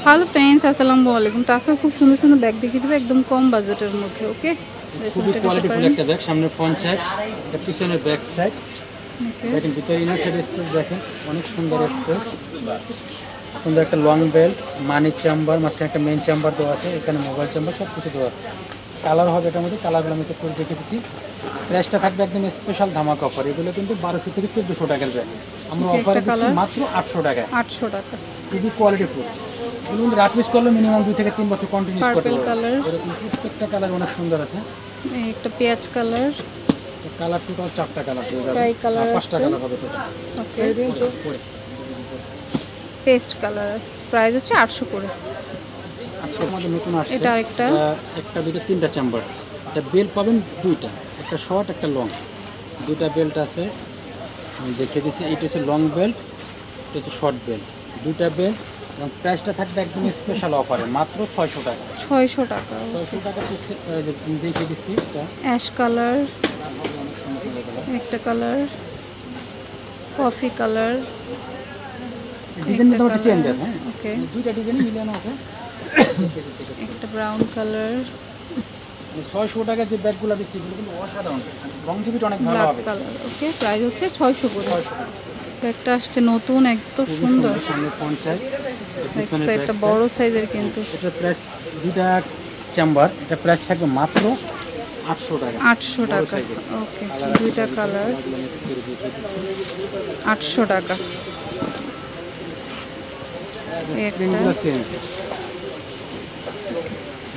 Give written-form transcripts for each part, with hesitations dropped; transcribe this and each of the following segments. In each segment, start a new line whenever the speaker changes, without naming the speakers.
Hello friends, আসসালামু আলাইকুম। তাছাড়া খুব সুন্দর সুন্দর ব্যাগ দেখিয়ে দেবে একদম কম বাজেটের মধ্যে। ওকে,
খুবই কোয়ালিটিফুল একটা ব্যাগ। সামনে ফ্রন্ট সাইড, এটা পিছনের ব্যাক সাইড। দেখেন ভিতরে ইনার সাইড স্পেস দেখেন, অনেক সুন্দর স্পেস, সুন্দর একটা লং বেল্ট, মানি চেম্বার, মাঝখানে একটা মেইন চেম্বার দেওয়া আছে, এখানে মোবাইল চেম্বার সব কিছু দেওয়া আছে। কালার হবে এটার মধ্যে, কালারগুলো আমি একটু করে দেখে দিচ্ছি। প্রাইসটা থাকবে একদম স্পেশাল ধামাকা অফার। এগুলো কিন্তু 1200 থেকে 1400 টাকার ব্যাগ, আমরা অফারে দিচ্ছি মাত্র 800 টাকায়।
800 টাকা।
খুবই কোয়ালিটিফুল। এগুলো কিন্তু রাফ ইউজ করলে মিনিমাম 2 থেকে 3 বছর কন্টিনিউস করতে
পার্পল
পারবেন।
কালার,
এরকম প্রত্যেকটা কালার অনেক সুন্দর আছে।
এই একটা পেঁয়াজ কালার,
কালার টোটাল 4টা কালার হয়ে যাবে,
স্কাই কালার,
5টা কালার হবে টোটাল।
ওকে, পেস্ট কালার। প্রাইস হচ্ছে 800 করে।
800 এর মধ্যে নতুন আসছে।
এটা আরেকটা,
একটা দুটো তিনটা চেম্বার। এটা বেল্ট পাবেন দুইটা, একটা শর্ট একটা লং, দুইটা বেল্ট আছে। আমি দেখিয়ে দিচ্ছি, এইটা হচ্ছে লং বেল্ট, এটা হচ্ছে শর্ট বেল্ট, দুইটা বেল্ট। এবং প্রাইসটা থাকবে একদম স্পেশাল অফারে মাত্র 600 টাকা।
600 টাকা।
600 টাকা দেখিয়ে দিচ্ছি। এটা
অ্যাশ কালার, একটা কালার, কফি কালার,
ডিজাইন মোটামুটি চেঞ্জ আছে।
ওকে,
দুইটা ডিজাইন মিলানো আছে।
একটা ব্রাউন কালার,
600 টাকা যে ব্যাগগুলো দিচ্ছি এগুলো কিন্তু অসাধারণ, লংজিভিটি অনেক ভালো
ব্ল্যাক
হবে।
কালার। ওকে, প্রাইস হচ্ছে 600 করে।
600 টাকা।
ব্যাগটা আসছে নতুন, একদম সুন্দর।
সামনে ফ্রন্ট সাইড, পিছনে ব্যাক
একটা
সাইড।
বড় সাইজের কিন্তু।
এটা প্রাইস দুইটা চেম্বার, এটা প্রাইস থাকবে মাত্র 800 টাকা।
800 টাকা। ওকে, দুইটা কালার, 800 টাকা।
প্রিন্টগুলো চেঞ্জ,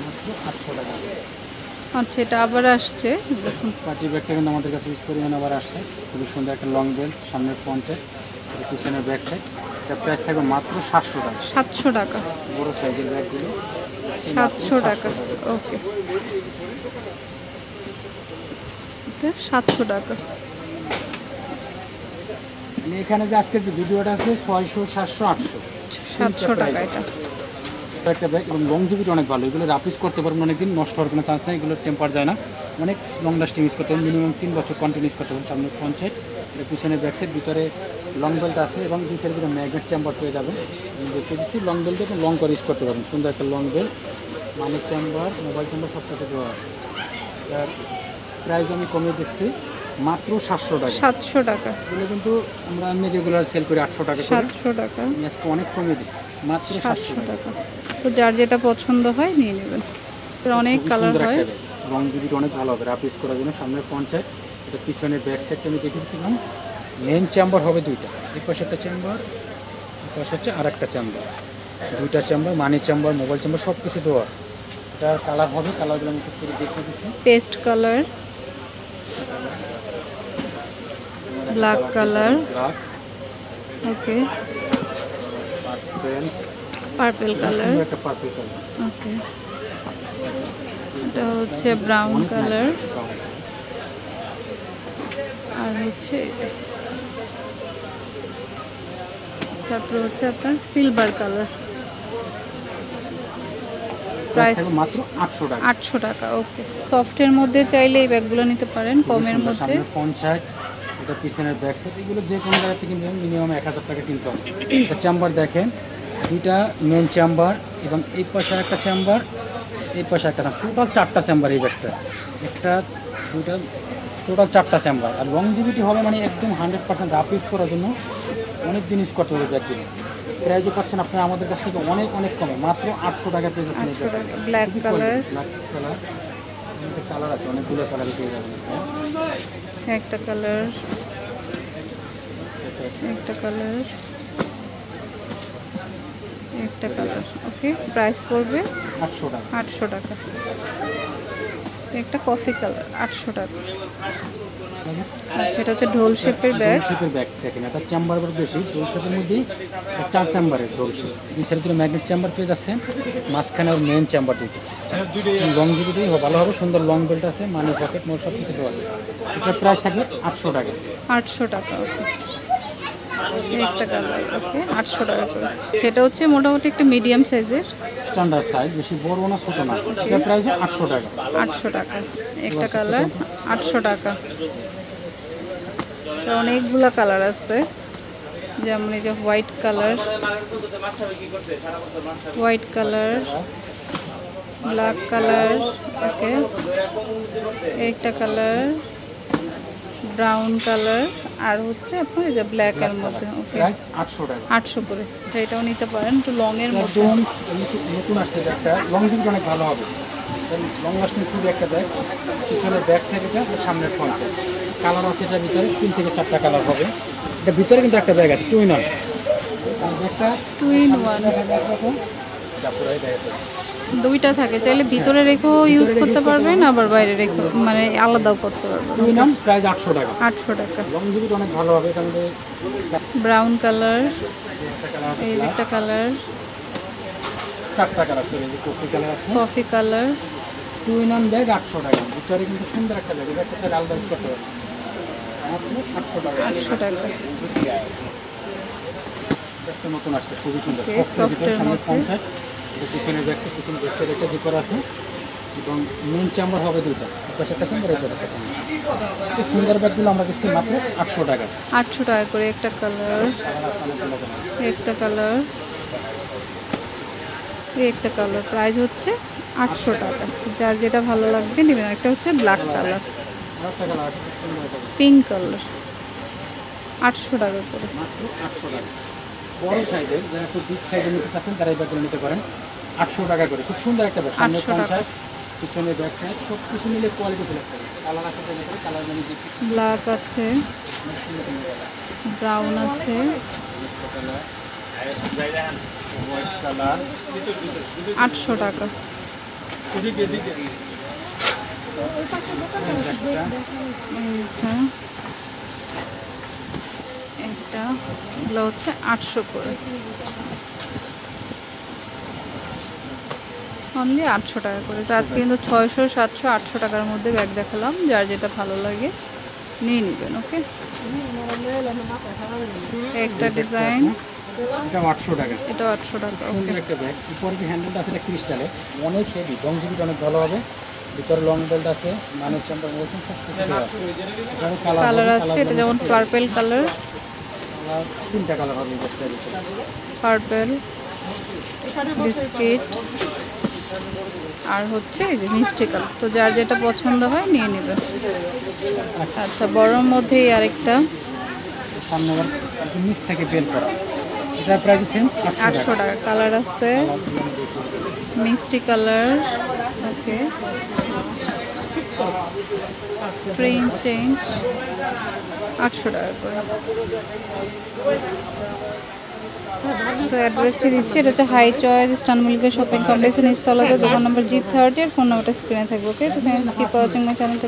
মাত্র 800 টাকা।
আচ্ছা, এটা আবার আসছে দেখুন।
পার্টি ব্যাগটা কিন্তু আমাদের কাছে ইউজ পরিমাণে আবার আসছে। খুবই সুন্দর একটা লং বেল্ট, সামনে ফ্রন্ট সাইড, পিছনে ব্যাক সাইড। এটা প্রাইস থাকবে মাত্র 700 টাকা।
700 টাকা।
বড় সাইজের ব্যাগগুলো
700 টাকা। ওকে, এটা 700 টাকা।
মানে এখানে যে আজকের যে ভিডিওটা আছে 600, 700, 800,
700 টাকা এটা।
একটা ব্যাগ। এবং লংজিভিটি অনেক ভালো, এগুলো রাফ ইউজ করতে পারবেন অনেকদিন, নষ্ট হওয়ার কোনো চান্স নেই, এগুলো টেম্পার যায় না, অনেক লং লাস্টিং ইউজ করতে পারবেন, মিনিমাম 3 বছর কন্টিনিউস করতে পারবেন। সামনে ফ্রন্ট সাইড, এটা পিছনে ব্যাক সাইড, ভিতরে লং বেল্ট আছে এবং দুই সাইডে দুটো ম্যাগনেট চেম্বার পেয়ে যাবেন। আমি দেখতে দিচ্ছি, লং বেল্ট এবং লং করে ইউজ করতে পারবেন। সুন্দর একটা long belt, money chamber, mobile chamber সবটাতে দেওয়া আছে। তার প্রাইস আমি কমিয়ে দিচ্ছি মাত্র 700 টাকা।
700 টাকা।
এগুলো কিন্তু আমরা এমনি রেগুলার সেল করি 800 টাকা করে,
700 টাকা।
আমি আজকে অনেক কমিয়ে দিচ্ছি মাত্র 700
টাকা। তো যার যেটা পছন্দ হয় নিয়ে নেবেন। অনেক কালার হয়,
রং জুড়িটা অনেক ভালো হবে রাফ ইউজ করার জন্য। সামনে ফ্রন্ট সাইড, এটা পিছনে ব্যাক সাইডটা আমি দেখে দিচ্ছিলাম। মেন চেম্বার হবে দুইটা, এই পাশে একটা চেম্বার, এই পাশে হচ্ছে আর একটা চেম্বার, দুইটা চেম্বার, মানি চেম্বার, মোবাইল চেম্বার সব কিছু দেওয়া আছে। এটা কালার হবে, কালারগুলো আমি একটু করে দেখে দিচ্ছি।
Paste colour, black colour,
black,
okay,
purple
colour,
একটা পার্পল কালার,
ওকে, এটা হচ্ছে ব্রাউন কালার, আর হচ্ছে তারপর হচ্ছে আপনার সিলভার কালার। প্রাইস
মাত্র 800 টাকা।
800 টাকা। ওকে, সফটের মধ্যে চাইলে এই ব্যাগগুলো নিতে পারেন কমের মধ্যে।
ফ্রন্ট সাইড, এটা পিছনের ব্যাক সাইড, এগুলো যে কোনো জায়গা থেকে কিনবেন মিনিমাম 1000 টাকা কিনতে হবে। এটা চেম্বার দেখেন, দুইটা মেন চেম্বার এবং এই পাশে একটা চেম্বার, এই পাশে একটা, টোটাল 4টা চেম্বার এই ব্যাগটা, একটা দুইটা, টোটাল 4টা চেম্বার। আর লংজিভিটি হবে মানে একদম 100% রাফ ইউজ করার জন্য অনেক দিন ইউজ করতে হবে ব্যাগগুলো। প্রাইজও পাচ্ছেন আপনারা আমাদের কাছ থেকে অনেক অনেক কমে, মাত্র 800 টাকা পেয়ে যাচ্ছেন।
Black colour,
black colour, colour আছে অনেকগুলো কালার পেয়ে যাবেন।
একটা কালার, একটা কালার, একটা কালার। ওকে, প্রাইস পড়বে
800 টাকা।
800 টাকা। একটা কফি কালার, 800 টাকা। আচ্ছা, এটা হচ্ছে ঢোল শেপের ব্যাগ।
শেপের ব্যাগ দেখেন, এটা চেম্বার বেশি, ঢোল শেপের মধ্যেই 4 চেম্বারের ঢোল শেপ। দুই সাইডে দুটো ম্যাগনেট চেম্বার পেয়ে যাচ্ছেন, মাঝখানে ওর মেন চেম্বার দুটো। লং জিবিটি ভালো হবে, সুন্দর লং বেল্ট আছে, মানি পকেট মোট সব কিছু দেওয়া আছে। এটার প্রাইস থাকবে 800 টাকা।
800 টাকা। ওকে, একটা কালার, ওকে, 800 টাকা করে। সেটা হচ্ছে মোটামুটি একটা মিডিয়াম সাইজের,
স্ট্যান্ডার্ড সাইজ, বেশি বড় না ছোট না। এটার প্রাইস 800 টাকা।
800 টাকা। একটা কালার 800 টাকা। অনেকগুলা কালার আছে। যেমন এই যে white colour, white colour, black colour, okay, একটা কালার, ব্রাউন কালার, আর হচ্ছে আপনার এই যে ব্ল্যাক এর মধ্যে, ওকে,
প্রাইস 800 টাকা।
800 করে। তো এটাও নিতে পারেন, একটু লং এর মধ্যে।
একদম নতুন আসছে একটা লং জিপ, অনেক ভালো হবে, লং লাস্টিং খুবই একটা ব্যাগ। পিছনের ব্যাক সাইড এটা, আর সামনের ফ্রন্ট সাইড। কালার আছে এটার ভিতরে 3 থেকে 4টা কালার হবে। এটা ভিতরে কিন্তু একটা ব্যাগ আছে, 2 in 1 ব্যাগটা,
2 in 1
একরকম পুরাই দেখা
দুইটা থাকে, চাইলে ভিতরে রেখেও ইউজ করতে পারবেন, আবার বাইরে রেখে মানে আলাদাও করতে পারবেন।
2 in 1 প্রাইস 800 টাকা।
800 টাকা।
লং জিপ অনেক ভালো হবে, এটার মধ্যে
ব্রাউন কালার,
একটা কালার,
এই একটা কালার,
4টা কালার চলে, যে কফি কালার আছে।
Coffee colour.
2 in 1 ব্যাগ 800 টাকা। ভিতরে কিন্তু সুন্দর একটা ব্যাগ, এটা চাইলে আলাদা ইউজ করতে পারবেন। মাত্র 800 টাকা।
800 টাকা।
একটা নতুন আসছে, খুবই সুন্দর,
Okay,
সফটের ভিতরে,
soft এর
সামনে
মধ্যে।
ফ্রন্ট সাইড, এটা পিছনে ব্যাক সাইড, পিছনে ব্যাক সাইড একটা জিপার আছে, এবং মেন চেম্বার হবে 2টা, পাশে একটা চেম্বার, এটা একটা চেম্বার। এই সুন্দর ব্যাগগুলো আমরা দিচ্ছি মাত্র 800 টাকা।
800 টাকা করে একটা কালার, একটা কালার, এই একটা কালার। প্রাইস হচ্ছে 800 টাকা। যার যেটা ভালো লাগবে নেবেন। একটা হচ্ছে ব্ল্যাক কালার,
আরেকটা কালার আছে, খুব সুন্দর একটা ব্যাগ,
পিঙ্ক কালার, 800 টাকা করে।
মাত্র 800 টাকা। বড় সাইজের, যারা একটু বিগ সাইজের নিতে চাচ্ছেন তারা এই ব্যাগগুলো নিতে পারেন 800 টাকা করে। খুব সুন্দর একটা ব্যাগ, সামনে
800
ফ্রন্ট
টাকা।
সাইড, পিছনে ব্যাক সাইড, সব কিছু মিলে কোয়ালিটি ফুল আছে। কালার আছে এটার ভিতরে, কালার মানে দেখি
ব্ল্যাক আছে,
অনেক সুন্দর সুন্দর কালার।
ব্রাউন আছে,
হোয়াইট কালার,
800 টাকা। এইটা, একটা, এগুলো হচ্ছে 800 করে, অনলি 800 টাকা করে। তো আজকে কিন্তু 600, 700, 800 টাকার মধ্যে ব্যাগ দেখালাম। যার যেটা ভালো লাগে নিয়ে নেবেন, ওকে। একটা ডিজাইন,
এটা 800 টাকা।
এটা 800 টাকা, ওকে।
সুন্দর একটা ব্যাগ। উপরে যে হ্যান্ডেলটা আছে এটা ক্রিস্টালের, অনেক হেভি, লং জিবিটা অনেক ভালো হবে। ভিতরে লং বেল্ট আছে, মানে চেম্বার বলছেন সব কিছু দেওয়া আছে। এটারও
কালার আছে, এটা যেমন পার্পেল কালার,
3টা কালার হবে এই ব্যাগটার ভিতরে।
পার্পেল, বিস্কিট, আর হচ্ছে এই যে মিষ্টি কালার। তো যার যেটা পছন্দ হয় নিয়ে নেবেন। আচ্ছা, বড়র মধ্যেই আরেকটা,
সামনে আবার নিচ থেকে বেল করা, এটার প্রাইস সেম 800
800
টাকা।
টাকা। কালার আছে, মিষ্টি কালার, ওকে, প্রিন্ট চেঞ্জ, 800 টাকা করে। তো অ্যাড্রেসটি দিচ্ছি, এটা হচ্ছে হাই চয়েস স্টান মল্লিকা শপিং কমপ্লেক্স, নিচতলাতে, দোকান নম্বর G30, আর ফোন নাম্বারটা স্ক্রিনে থাকবে, ওকে। তো thanks, keep watching my channel.